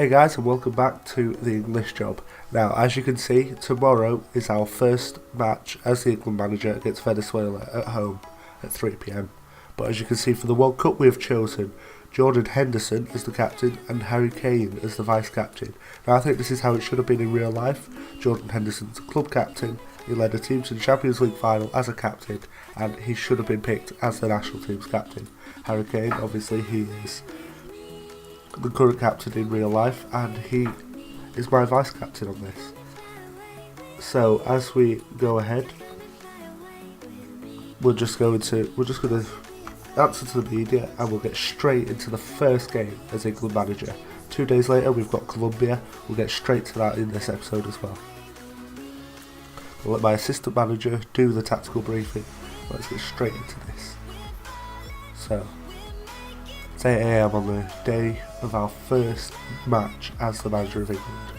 Hey guys, and welcome back to the English Job. Now, as you can see, tomorrow is our first match as the England manager against Venezuela at home at 3 PM. But as you can see, for the World Cup we have chosen Jordan Henderson as the captain and Harry Kane as the vice captain. Now, I think this is how it should have been in real life. Jordan Henderson's club captain. He led a team to the Champions League final as a captain, and he should have been picked as the national team's captain. Harry Kane, obviously, he is the current captain in real life, and he is my vice captain on this. So as we go ahead, we're just going to answer to the media, and we'll get straight into the first game as England manager. 2 days later we've got Colombia. We'll get straight to that in this episode as well. I'll let my assistant manager do the tactical briefing. Let's get straight into this. So it's 8 AM on the day of our first match as the manager of England.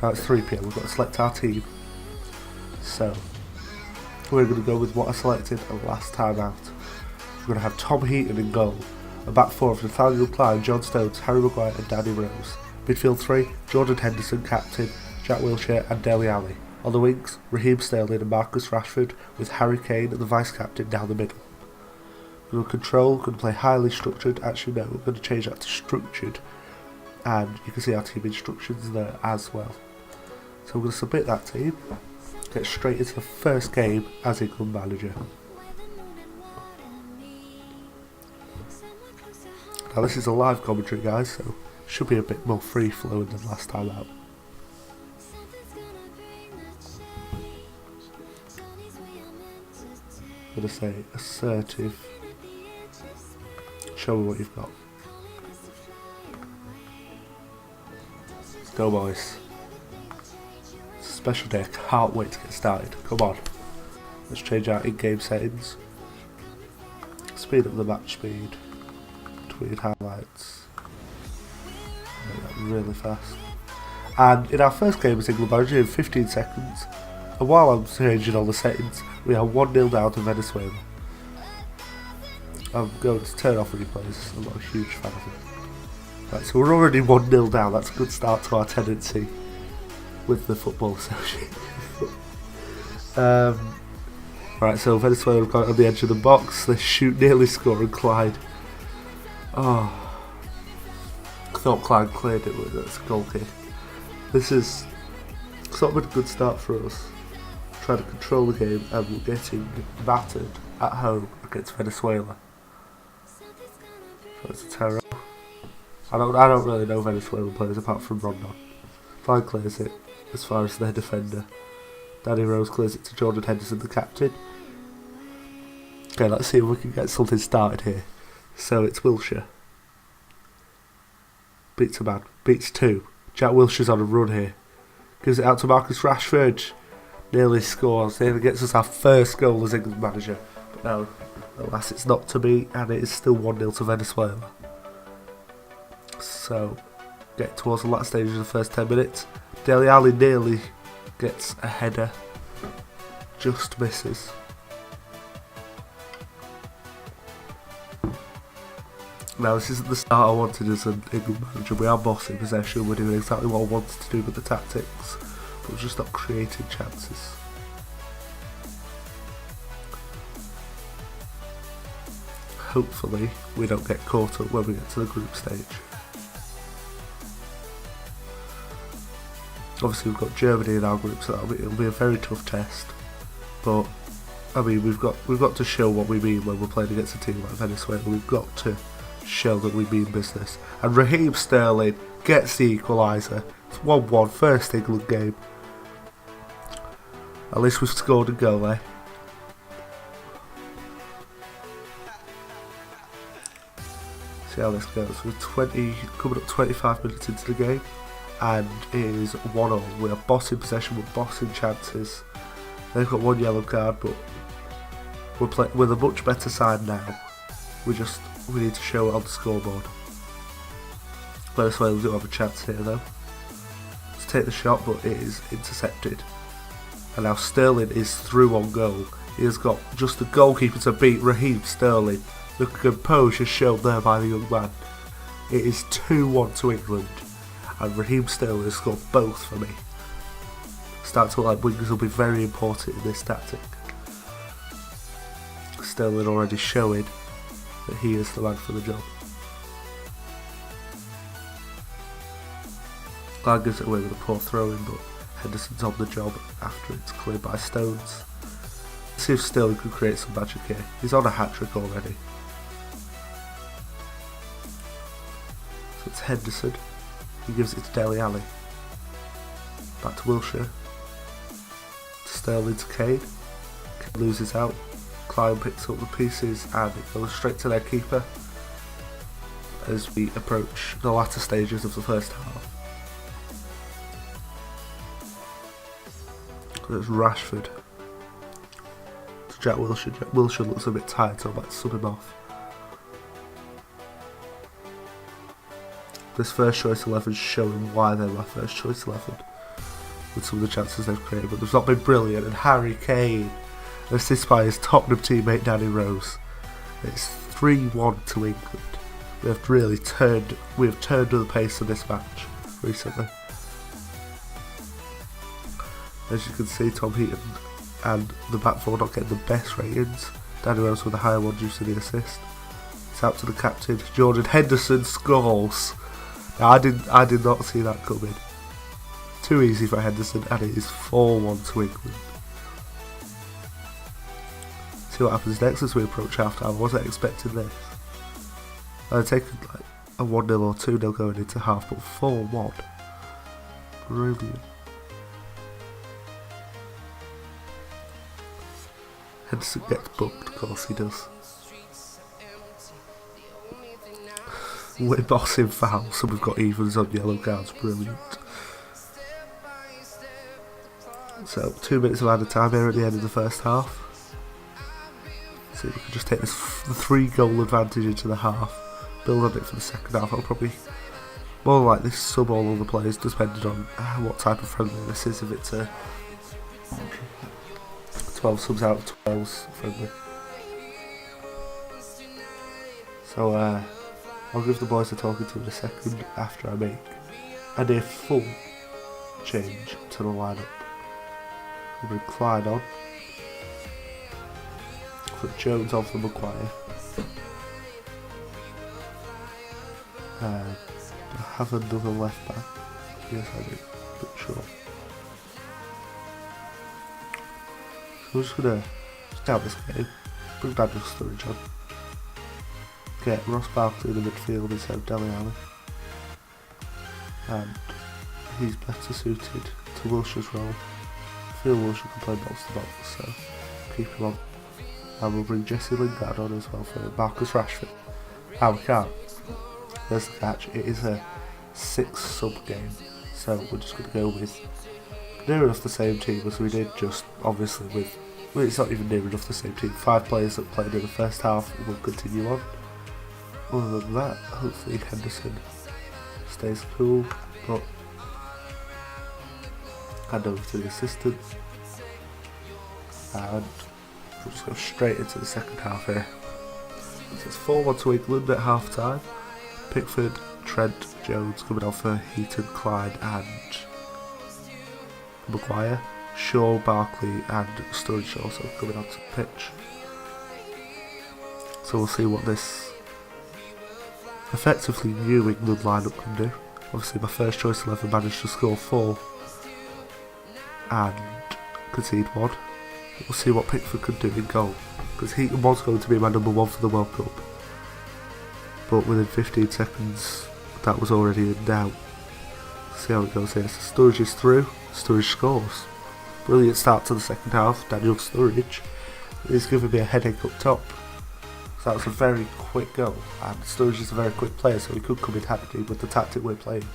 Now it's 3 PM, we've got to select our team. So we're going to go with what I selected last time out. We're going to have Tom Heaton in goal. A back four of Nathaniel Klein, John Stones, Harry Maguire and Danny Rose. Midfield 3, Jordan Henderson, captain, Jack Wilshere and Dele Alli. On the wings, Raheem Sterling and Marcus Rashford, with Harry Kane and the vice captain down the middle. We're going to control, going to play highly structured. Actually no, we're going to change that to structured, and you can see our team instructions there as well. So we're going to submit that team, get straight into the first game as England manager. Now this is a live commentary, guys, so it should be a bit more free flowing than last time out. I'm going to say assertive. Show me what you've got. Let's go, boys. It's a special day. I can't wait to get started. Come on. Let's change our in-game settings. Speed up the match speed. Tweet highlights. Make that really fast. And in our first game as England manager in 15 seconds. And while I'm changing all the settings, we are 1-0 down to Venezuela. I'm going to turn off replays, I'm not a huge fan of it. Right, so we're already 1-0 down, that's a good start to our tendency with the Football Association. Right, so Venezuela have got it on the edge of the box, they shoot, nearly score, and Clyde. Oh, I thought Clyde cleared it, but that's a goal kick. This is sort of a good start for us. Trying to control the game, and we're getting battered at home against Venezuela. So it's a terror. I don't really know Venezuelan players apart from Rondon. Fine clears it as far as their defender. Danny Rose clears it to Jordan Henderson, the captain. Okay, let's see if we can get something started here. So it's Wilshere. Beats a man. Beats two. Jack Wilshere's on a run here. Gives it out to Marcus Rashford. Nearly scores. Nearly gets us our first goal as England manager. But no, alas, it's not to be, and it is still 1-0 to Venezuela. So, get towards the last stage of the first 10 minutes. Dele Alli nearly gets a header. Just misses. Now, this isn't the start I wanted as an England manager. We are bossing possession. We're doing exactly what I wanted to do with the tactics. But we're just not creating chances. Hopefully we don't get caught up when we get to the group stage. Obviously we've got Germany in our group, so it'll be a very tough test. But I mean, we've got to show what we mean when we're playing against a team like Venezuela. We've got to show that we mean business. And Raheem Sterling gets the equaliser. It's 1-1, first England game. At least we've scored a goal, eh? See how this goes. We're coming up 25 minutes into the game, and it is 1-1. We are bossing possession, we're bossing chances. They've got one yellow card, but we're a much better side now. We need to show it on the scoreboard. Venezuela do have a chance here though. Let's take the shot, but it is intercepted. And now Sterling is through on goal. He has got just the goalkeeper to beat Raheem Sterling. The composure shown there by the young man. It is 2-1 to England. and Raheem Sterling has scored both for me. Start to like wings will be very important in this tactic. Sterling already showing that he is the man for the job. Clyde gives it away with a poor throw-in, but Henderson's on the job after it's cleared by Stones. Let's see if Sterling can create some magic here. He's on a hat-trick already. So it's Henderson. He gives it to Dele Alli. Back to Wilshere. To Sterling to Kane. Kane loses out. Clyde picks up the pieces and it goes straight to their keeper as we approach the latter stages of the first half. It's Rashford to Jack Wilshere. Jack Wilshere looks a bit tired, so I might sub him off. This first choice 11 is showing why they're my first choice 11 with some of the chances they've created, but they've not been brilliant. And Harry Kane, assisted by his Tottenham teammate Danny Rose. It's 3-1 to England. We have turned the pace of this match recently. As you can see, Tom Heaton and the back four not getting the best ratings. Danny Rose with a higher one due to the assist. It's out to the captain. Jordan Henderson scores. Now, I did not see that coming. Too easy for Henderson, and it is 4-1 to England. See what happens next as we approach half time. I wasn't expecting this. I'd taken like a 1-0 or 2-0 going into half, but 4-1. Brilliant. Henderson gets booked, of course he does. We're bossing fouls, so we've got evens on yellow cards, brilliant. So, 2 minutes of added time here at the end of the first half. So we can just take this 3-goal advantage into the half, build on it for the second half. I'll probably more likely sub all of the players depending on what type of friendly this is, if it's a 12 subs out of 12 friendly. So I'll give the boys a talking to in a second after I make a near full change to the lineup. We'll bring Clyde on. Put Jones on for Maguire. I have another left back. Yes, I do. But sure. So we're just gonna start this game. Bring Daniel Sturridge on. Get Ross Barkley in the midfield instead of Dele Alli. And he's better suited to Wilshere's role. I feel Wilshere can play box to box, so keep him on. And we'll bring Jesse Lingard on as well for Marcus Rashford. We can't. There's the catch. It is a 6-sub game, so we're just going to go with near enough the same team as we did, just obviously with, well, it's not even near enough the same team. 5 players that played in the first half will continue on. Other than that, hopefully Henderson stays cool, but hand over to the assistant. And we'll just go straight into the second half here. So it's 4-1 to England at half time. Pickford, Trent, Jones coming on for Heaton, Clyde and Maguire. Shaw, Barkley and Sturridge also coming onto the pitch. So we'll see what this effectively new England lineup can do. Obviously my first choice 11 managed to score 4 and concede 1. We'll see what Pickford can do in goal, because Heaton was going to be my number 1 for the World Cup, but within 15 seconds that was already in doubt. See how it goes here. So Sturridge is through. Sturridge scores. Brilliant start to the second half. Daniel Sturridge is giving me a headache up top. So that was a very quick goal, and Sturridge is a very quick player, so he could come in handy with the tactic we're playing.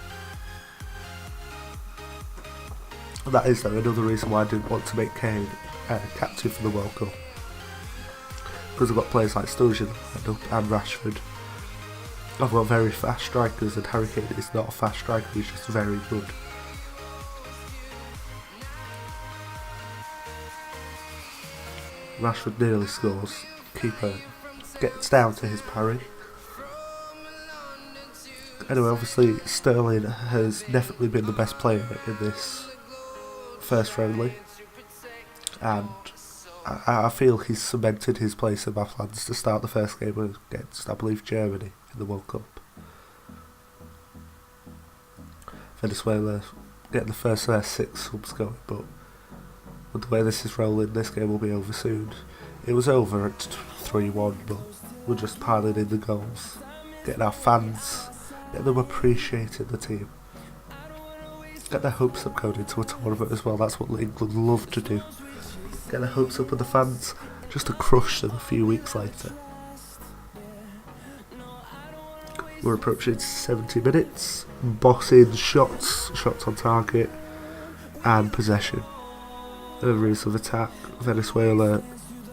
And that is though another reason why I didn't want to make Kane captain for the World Cup, because I've got players like Sturridge in the lineup and Rashford. I've got very fast strikers, and Harry Kane is not a fast striker, he's just very good. Rashford nearly scores. Keeper gets down to his parry. Anyway, obviously Sterling has definitely been the best player in this first friendly, and I feel he's cemented his place in my plans to start the first game against, I believe, Germany in the World Cup. Venezuela getting the first of their 6 subs going, but with the way this is rolling, this game will be over soon. It was over at 3-1, but we're just piling in the goals, getting our fans, getting them appreciating the team, get their hopes up going into a tournament as well. That's what England love to do. Get their hopes up with the fans, just to crush them a few weeks later. We're approaching 70 minutes, bossing shots on target, and possession. Areas of attack, Venezuela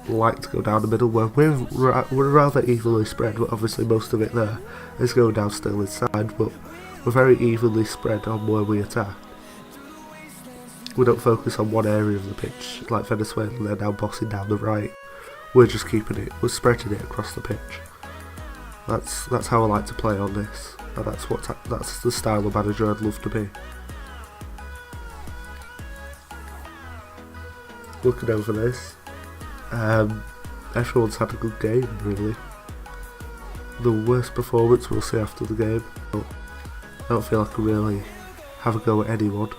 like to go down the middle, where we're rather evenly spread, but obviously most of it there is going down still inside, but we're very evenly spread on where we attack. We don't focus on one area of the pitch like Venezuela. They're now bossing down the right. We're just keeping it. We're spreading it across the pitch. That's how I like to play on this, and that's the style of manager I'd love to be. Looking over this, everyone's had a good game really. The worst performance we'll see after the game, but I don't feel I can really have a go at anyone.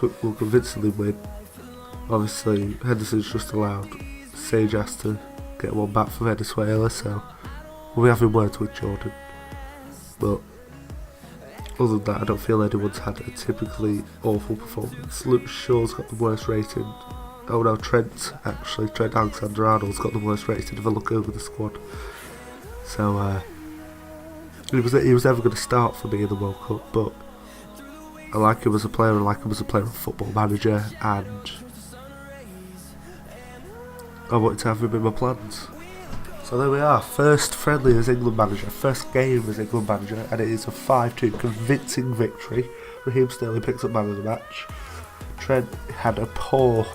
We'll convincingly win. Obviously Henderson's just allowed Sage has to get one back for Venezuela, so we'll be having words with Jordan. But other than that, I don't feel anyone's had a typically awful performance. Luke Shaw's got the worst rating. Oh no, Trent Alexander-Arnold's got the worst rating if I look over the squad. So he was never going to start for me in the World Cup, but I like him as a player. I like him as a player of Football Manager, and I wanted to have him in my plans. So there we are, first friendly as England manager, first game as England manager, and it is a 5-2 convincing victory. Raheem Sterling picks up man of the match. Trent had a poor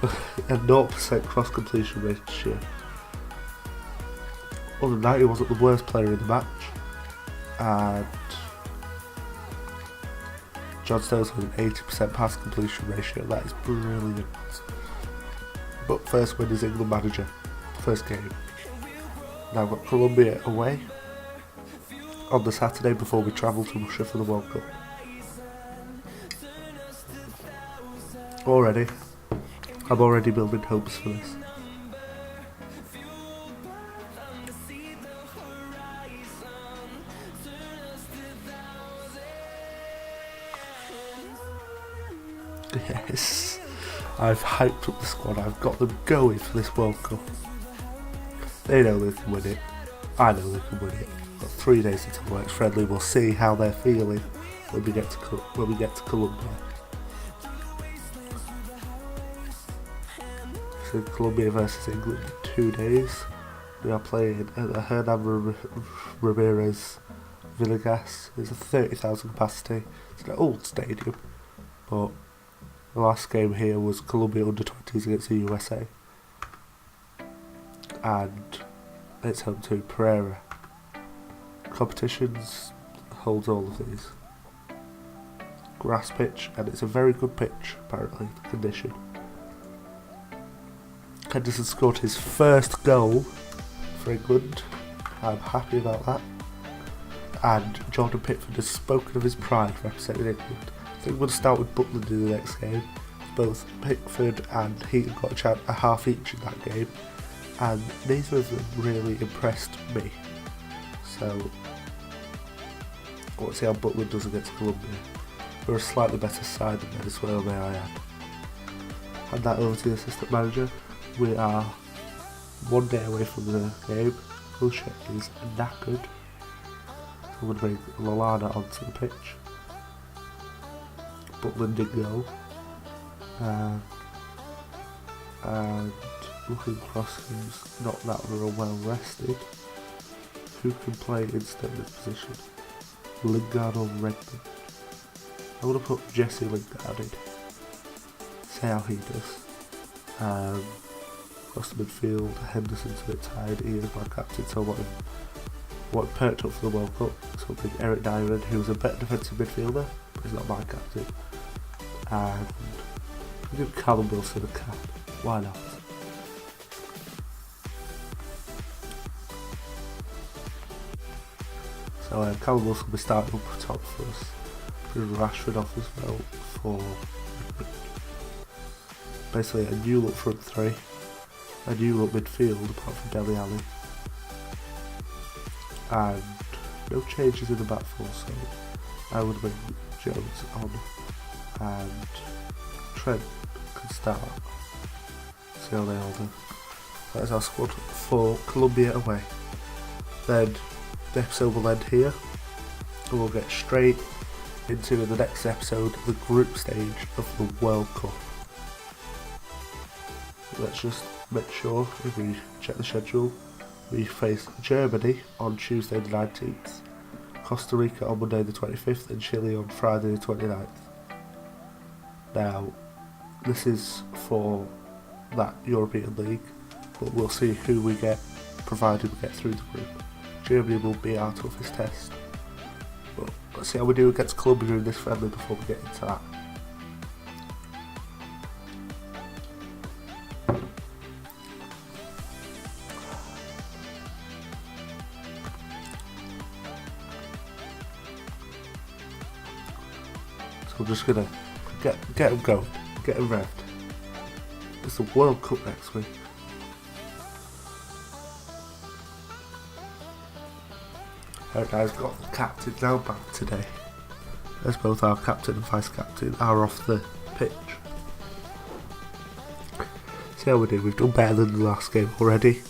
0% cross completion ratio. Other than that, he wasn't the worst player in the match, and John Stones had an 80% pass completion ratio. That is brilliant. But first win as England manager, first game. Now we've got Colombia away on the Saturday before we travel to Russia for the World Cup. I'm already building hopes for this. Yes, I've hyped up the squad, I've got them going for this World Cup. They know they can win it, I know they can win it. Got 3 days until the next friendly, we'll see how they're feeling when we get to Colombia. So Colombia versus England in 2 days. We are playing at the Hernan Ramirez Villegas. It's a 30,000 capacity, it's an old stadium, but the last game here was Colombia under-20s against the USA, and it's home to Pereira. Competitions holds all of these. Grass pitch, and it's a very good pitch, apparently, the condition. Henderson scored his first goal for England. I'm happy about that. And Jordan Pickford has spoken of his pride representing England. I think we'll start with Butland in the next game. Both Pickford and Heaton got a half each in that game, and neither of them really impressed me. So I want to see how Butland does against Colombia. We're a slightly better side than Venezuela, may I add. Hand that over to the assistant manager. We are 1 day away from the game. Wilshere is knackered. So I'm going to bring Lallana onto the pitch. Butland in goal. And looking across, who's not that well rested. Who can play instead of this position? Lingard or Redmond? I'm going to put Jesse Lingard in. See how he does. Across the midfield, Henderson's a bit tired. He is my captain, so I want him what perked up for the World Cup. So we'll bring Eric Dyer in, who's a better defensive midfielder, but he's not my captain. And we'll give Callum Wilson a cap. Why not? So Callum Wilson will be starting up top for us. Bring Rashford off as well for basically a new look front three, a new look midfield apart from Dele Alli, and no changes in the back four, so I would bring Jones on and Trent can start. See how they all do. That is our squad for Colombia away. Then the episode will end here and we'll get straight into the next episode the group stage of the World Cup. Let's just make sure, if we check the schedule, we face Germany on Tuesday the 19th, Costa Rica on Monday the 25th and Chile on Friday the 29th. Now, this is for that European League, but we'll see who we get, provided we get through the group. Germany will be our toughest test, but let's see how we do against Colombia in this friendly before we get into that. So I'm just gonna get them going, get them revved. It's the World Cup next week. Eric Dyer's got the captain now back today, as both our captain and vice captain are off the pitch. See how we do, we've done better than the last game already.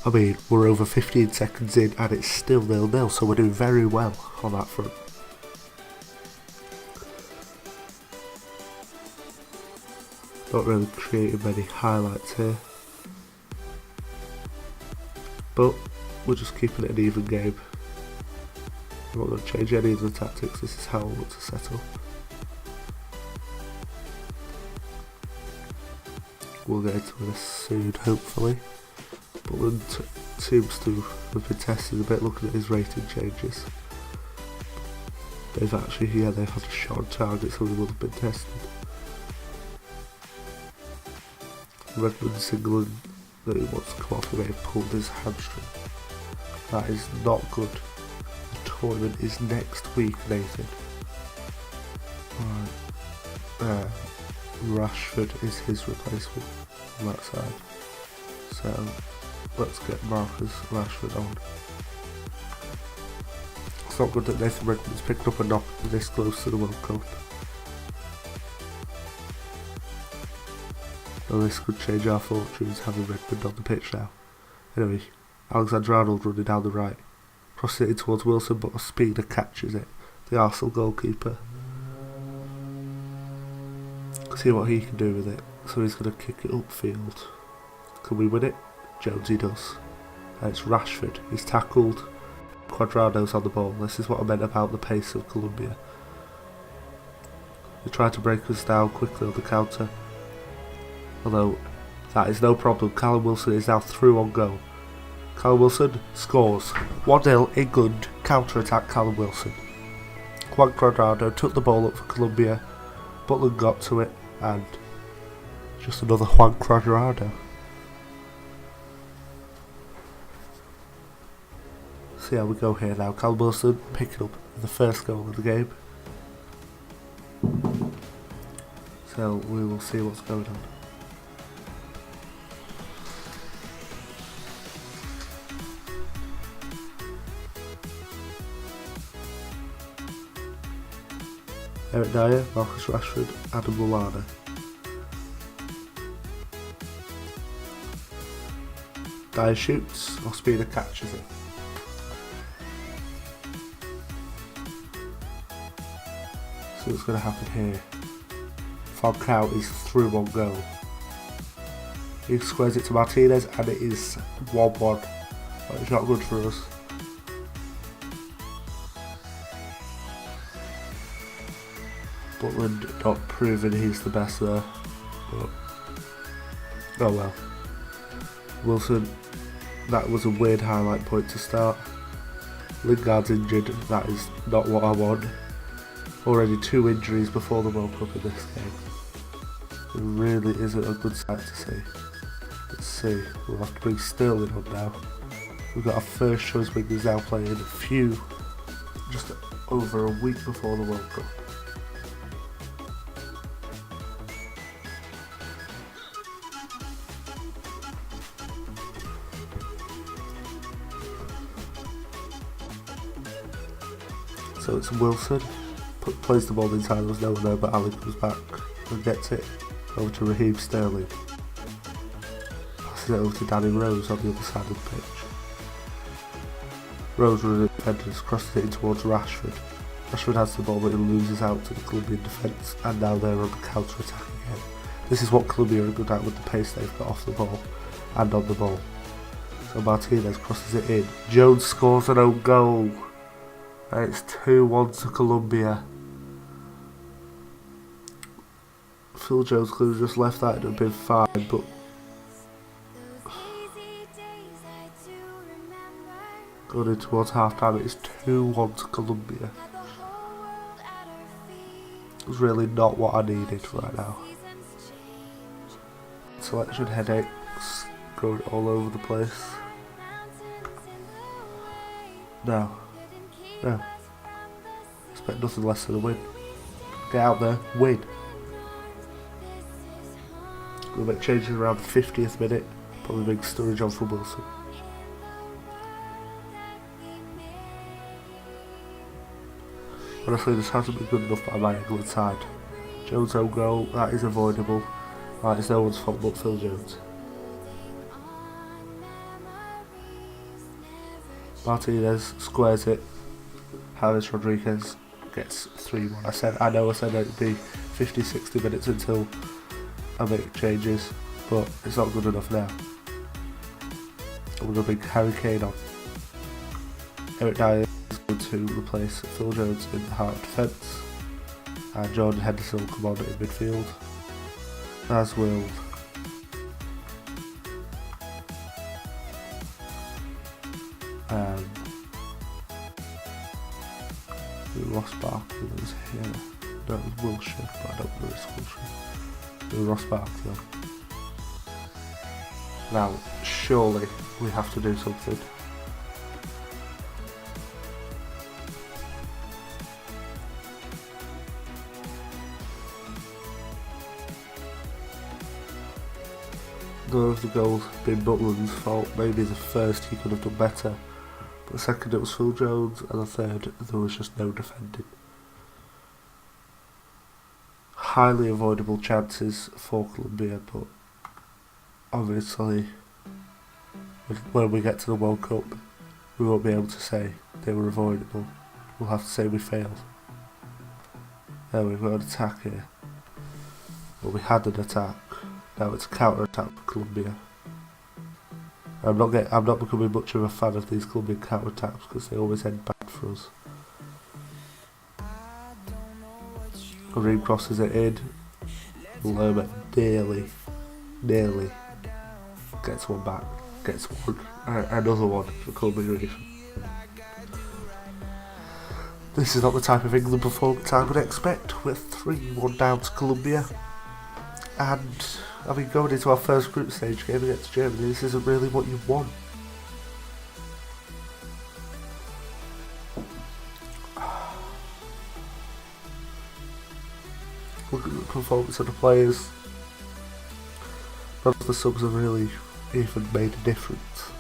I mean, we're over 15 seconds in and it's still 0-0, so we're doing very well on that front. Not really creating many highlights here, but we're just keeping it an even game. I'm not going to change any of the tactics, this is how I want to set up. We'll get into this soon, hopefully. Butland seems to have been tested a bit looking at his rating changes. They've actually, they've had a shot on target, so he will have been tested. Redmond's signaling that he wants to come off, he may have pulled his hamstring. That is not good. The tournament is next week, Nathan. Right. Rashford is his replacement on that side. So let's get Marcus Rashford on. It's not good that Nathan Redmond's picked up a knock this close to the World Cup. Well, this could change our fortunes having Redmond on the pitch now. Anyway, Alexander-Arnold running down the right, crossing it in towards Wilson, but Speeder catches it. The Arsenal goalkeeper. See what he can do with it. So he's going to kick it upfield. Can we win it? Jonesy does. And it's Rashford. He's tackled. Cuadrado's on the ball. This is what I meant about the pace of Colombia. They tried to break us down quickly on the counter. Although, that is no problem. Callum Wilson is now through on goal. Callum Wilson scores. 1-0 England. Counter-attack Callum Wilson. Juan Cuadrado took the ball up for Colombia. Butland got to it. And just another Juan Cuadrado. See how we go here now. Callum Wilson picking up the first goal of the game. So we will see what's going on. Eric Dyer, Marcus Rashford, Adam Lallana. Dyer shoots, Ospina catches it. So what's going to happen here? Falcao is through on goal. He squares it to Martinez and it is 1-1. It's not good for us. Butland not proving he's the best there, but oh well. Wilson, that was a weird highlight point to start. Lingard's injured, that is not what I want. Already 2 injuries before the World Cup in this game. It really isn't a good sight to see. Let's see, we'll have to bring Sterling on now. We've got our first choice wingers now playing just over a week before the World Cup. So it's Wilson, plays the ball inside, there's no one there, but Ali comes back and gets it over to Raheem Sterling. Passes it over to Danny Rose on the other side of the pitch. Rose running at defenders, crosses it in towards Rashford. Rashford has the ball but he loses out to the Colombian defence, and now they're on the counter-attack again. This is what Colombia are good at with the pace they've got off the ball and on the ball. So Martinez crosses it in. Jones scores an own goal. And it's 2-1 to Colombia. Phil Jones could have just left that, it would have been fine, but going in towards half time, it's 2-1 to Colombia. It's really not what I needed right now. Selection headaches going all over the place. No. Expect nothing less than a win. Get out there, win. We'll make changes around the 50th minute. Probably bring Sturridge on for Wilson. Honestly, this hasn't been good enough by my England side. Jones' own goal, that is avoidable. That is no one's fault but Phil Jones. Martinez squares it. James Rodriguez gets 3-1. I know I said it would be 50-60 minutes until I make changes, but it's not good enough now. I'm going to bring Harry Kane on. Eric Dyer is going to replace Phil Jones in the heart of defence, and Jordan Henderson will come on in midfield, as will Ross Barkley that was here. No, it was Wilshire, but I don't know it's Wilshire. It was Ross Barkley. Now, surely we have to do something. None of the goals have been Butland's fault. Maybe the first he could have done better. The second it was Phil Jones, and the third there was just no defending. Highly avoidable chances for Colombia, but obviously when we get to the World Cup we won't be able to say they were avoidable. We'll have to say we failed. There we've got an attack here. Well, we had an attack. Now it's a counter-attack for Colombia. I'm not becoming much of a fan of these Colombian counter-attacks because they always end bad for us. Kareem crosses it in. Lerma nearly gets one back. Gets one. Another one for Colombia. This is not the type of England performance I would expect. We're 3-1 down to Colombia. And I mean, going into our first group stage game against Germany, this isn't really what you want. Look at the performance of the players. None of the subs have really even made a difference.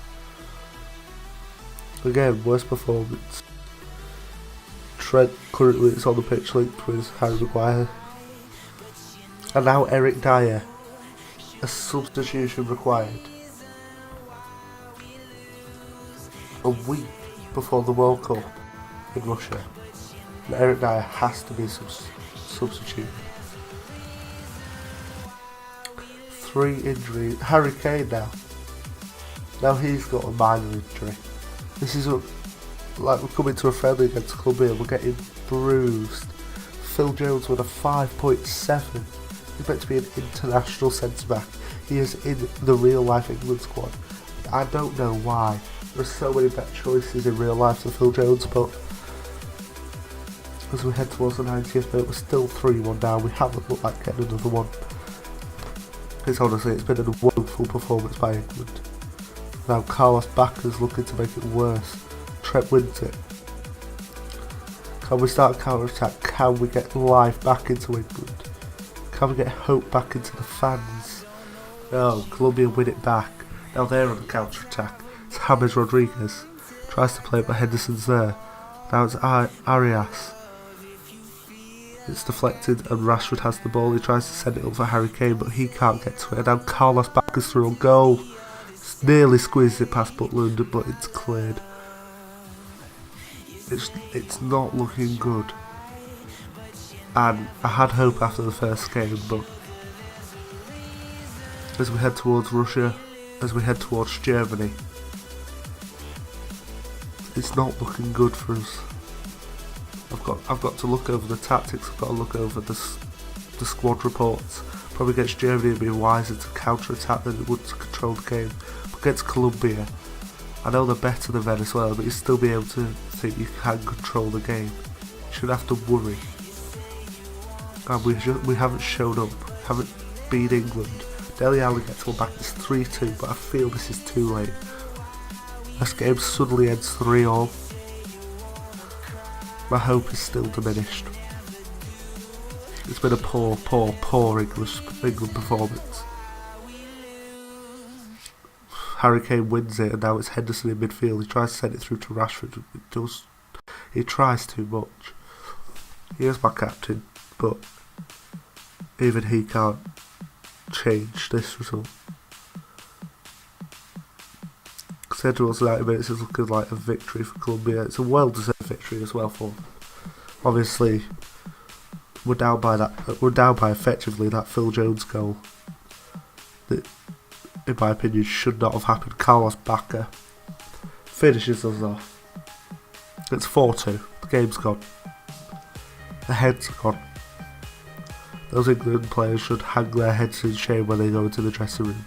Again, worst performance. Trent currently is on the pitch linked with Harry Maguire. And now Eric Dyer. A substitution required. A week before the World Cup in Russia. And Eric Dyer has to be substituted. 3 injuries. Harry Kane now. Now he's got a minor injury. This is like we're coming to a friendly against Colombia. We're getting bruised. Phil Jones with a 5.7. He's meant to be an international centre-back. He is in the real-life England squad. I don't know why There's so many better choices in real life than Phil Jones, but as we head towards the 90th minute, we're still 3-1 down. We haven't looked like getting another one. It's been a woeful performance by England. Now Carlos Bacca's looking to make it worse. Trent wins it. Can we start a counter-attack? Can we get life back into England? Can we get hope back into the fans? No, Colombia win it back. Now they're on the counter-attack. It's James Rodriguez. Tries to play it, but Henderson's there. Now it's Arias. It's deflected and Rashford has the ball. He tries to send it up for Harry Kane, but he can't get to it. And now Carlos Bacca's through on goal. It's nearly squeezed it past Butland, but it's cleared. It's not looking good. And I had hope after the first game, but as we head towards Russia, as we head towards Germany, it's not looking good for us. I've got to look over the tactics. I've got to look over the squad reports. Probably against Germany, it'd be wiser to counter-attack than it would to control the game. But against Colombia, I know they're better than Venezuela, but you still be able to think you can control the game. You shouldn't have to worry. And we haven't shown up. Haven't beat England. Dele Alli gets one back. It's 3-2, but I feel this is too late. This game suddenly ends 3-all. My hope is still diminished. It's been a poor England performance. Harry Kane wins it, and now it's Henderson in midfield. He tries to send it through to Rashford. He tries too much. He is my captain, but even he can't change this result. Head towards 90 minutes is looking like a victory for Colombia. It's a well-deserved victory as well for them. Obviously, we're down by effectively that Phil Jones goal that, in my opinion, should not have happened. Carlos Bacca finishes us off. It's 4-2. The game's gone. The heads are gone. Those England players should hang their heads in shame when they go into the dressing room.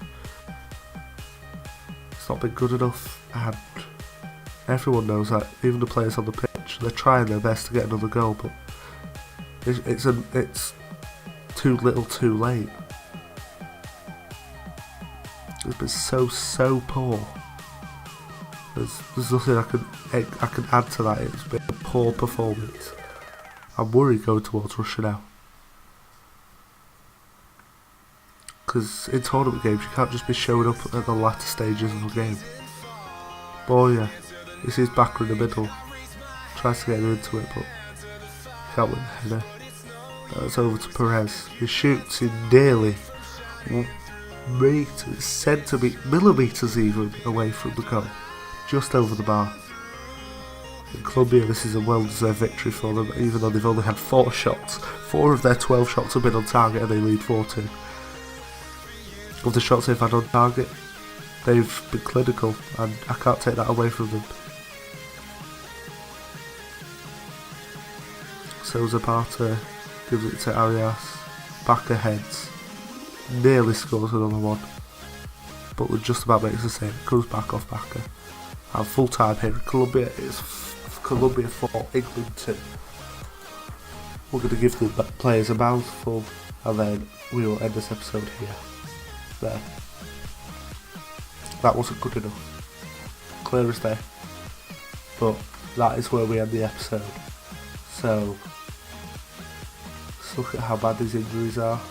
It's not been good enough, and everyone knows that. Even the players on the pitch, they're trying their best to get another goal, but it's too little, too late. It's been so poor. There's nothing I can add to that. It's been a poor performance. I'm worried going towards Russia now. Because in tournament games you can't just be showing up at the latter stages of the game. Boya, he sees Bacca in the middle, tries to get him into it, but can't win the header. That's over to Perez. He shoots in nearly millimetres even away from the goal, just over the bar. In Colombia, this is a well-deserved victory for them, even though they've only had 4 shots. 4 of their 12 shots have been on target, and they lead 4-2. Of the shots they've had on target, they've been clinical, and I can't take that away from them. So Zapata gives it to Arias. Bacca heads, nearly scores another one, but just about makes the same. Comes back off Bacca. And full time here in Colombia is Colombia 4, England 2. We're going to give the players a mouthful, and then we will end this episode here. There. That wasn't good enough. Clear as day. But that is where we end the episode. So let's look at how bad these injuries are.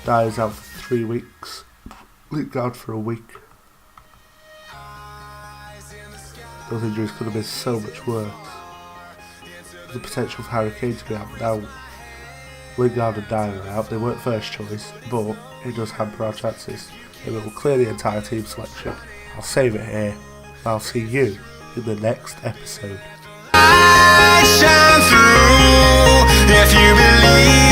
Dyer's out for 3 weeks. Lingard for a week. Those injuries could have been so much worse. There's the potential for Harry Kane to be out. Now Lingard and Dyer are out. They weren't first choice, but it does hamper our chances. It will clear the entire team selection. I'll save it here. I'll see you in the next episode. I shine through if you believe.